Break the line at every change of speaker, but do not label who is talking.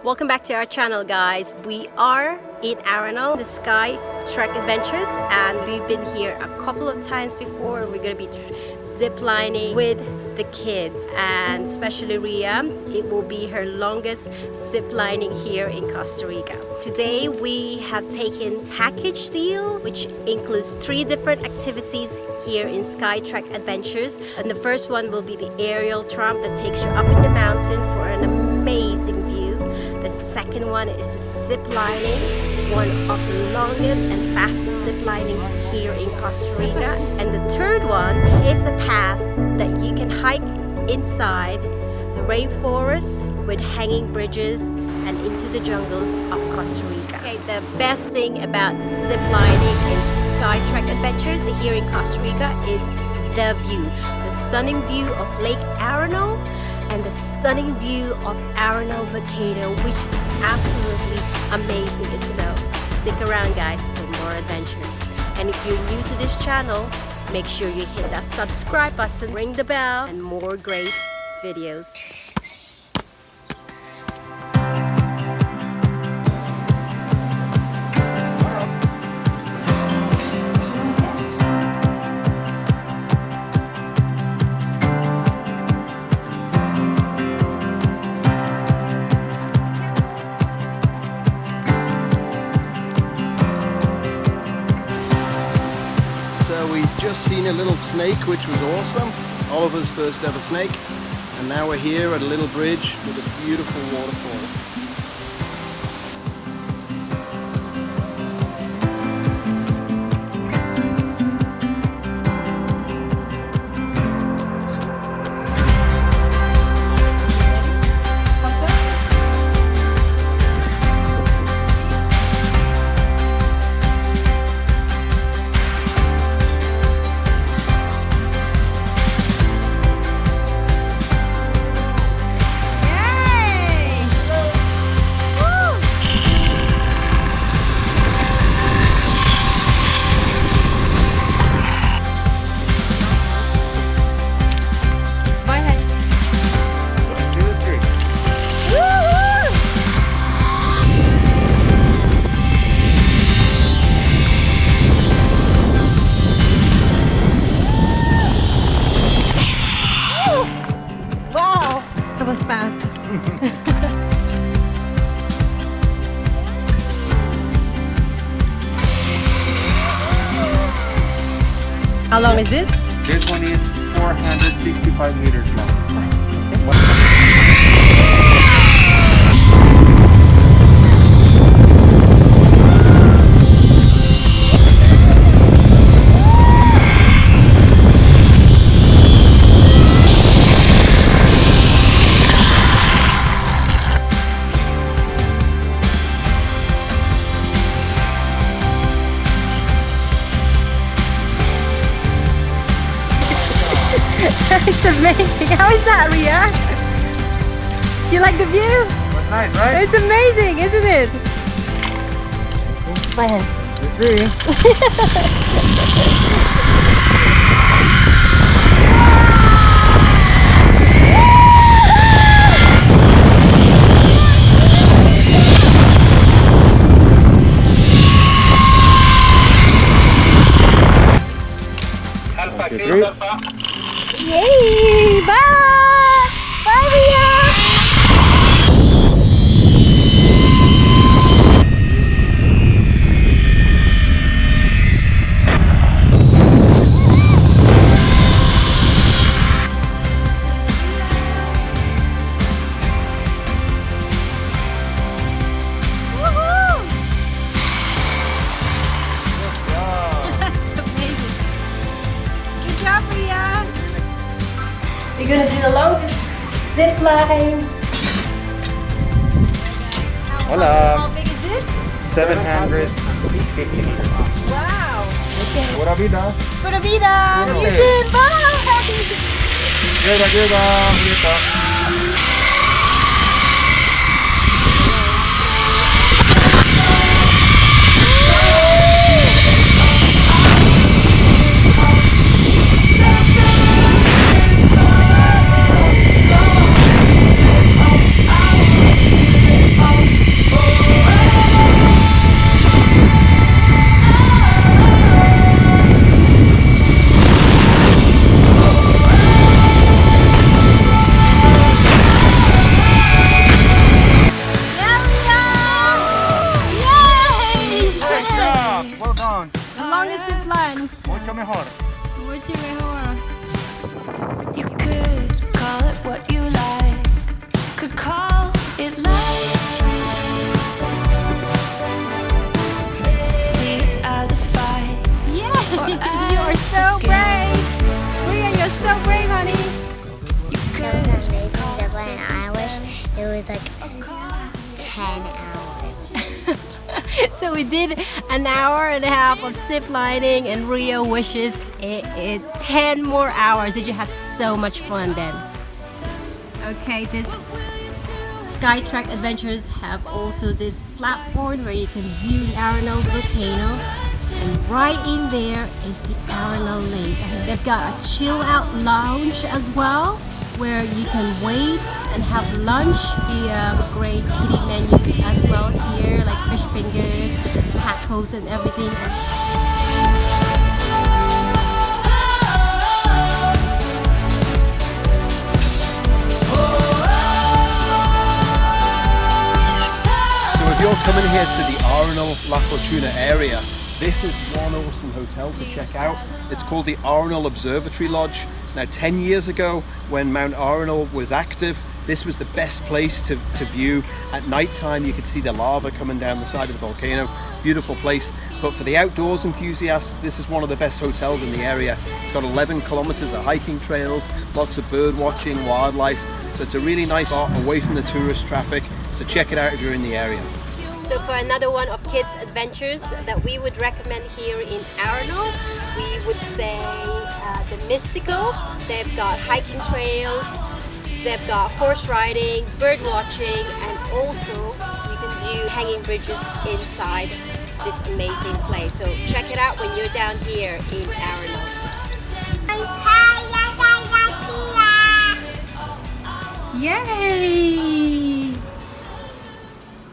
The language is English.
Welcome back to our channel, guys. We are in Arenal, the Sky Trek Adventures, and we've been here a couple of times before. We're going to be zip lining with the kids, and especially Ria. It will be her longest zip lining here in Costa Rica. Today we have taken package deal, which includes 3 different activities here in Sky Trek Adventures. And the first one will be the aerial tramp that takes you up in the mountains for an amazing view. The second one is the zip lining, one of the longest and fastest zip lining here in Costa Rica. And the third one is a pass that you can hike inside the rainforest with hanging bridges and into the jungles of Costa Rica. Okay, the best thing about the zip lining in Sky Trek Adventures here in Costa Rica is the view. The stunning view of Lake Arenal and the stunning view of Arenal volcano, which is absolutely amazing itself. Stick around, guys, for more adventures. And if you're new to this channel, make sure you hit that subscribe button, ring the bell, and more great videos.
We've just seen a little snake, which was awesome. Oliver's first ever snake. And now we're here at a little bridge with a beautiful waterfall.
How long is this?
This one is 465 meters long.
It's amazing. How is that, Ria? Do you like the view?
That's nice, right?
It's amazing, isn't it? My hand. Yay! Bye! Bye, Ria! We're gonna do the longest zip line.
Hola.
How big is it?
750 meters.
Wow. Okay.
Pura vida.
Pura vida.
Okay.
Use it. Bye.
Ayuda, Julieta.
Oh
mucho mejor.
Mucho mejor.
You could call it what you like, could call it life. See it as a fight.
Yeah,
Or
you are
as
so
a game.
brave. Ria, you're so brave, honey.
You
That was
could
an amazing
call
zip line. I wish it was like
or call
10 hours.
So we did an hour and a half of zip lining, and Rio wishes it is 10 more hours. Did you have so much fun then? Okay, this SkyTrek Adventures have also this platform where you can view the Arenal volcano, and right in there is the Aral Lake. And they've got a chill out lounge as well, where you can wait and have lunch. You have great kiddie menus as well here, like fish fingers, tacos and everything.
So if you're coming here to the Arenal La Fortuna area, this is one awesome hotel to check out. It's called the Arenal Observatory Lodge. Now 10 years ago, when Mount Arenal was active, this was the best place to view. At night time you could see the lava coming down the side of the volcano. Beautiful place. But for the outdoors enthusiasts, this is one of the best hotels in the area. It's got 11 kilometers of hiking trails, lots of bird watching, wildlife. So it's a really nice spot away from the tourist traffic. So check it out if you're in the area.
So for another one of kids' adventures that we would recommend here in Arenal, we would say the Mystical. They've got hiking trails, they've got horse riding, bird watching, and also you can view hanging bridges inside this amazing place. So check it out when you're down here in Arenal.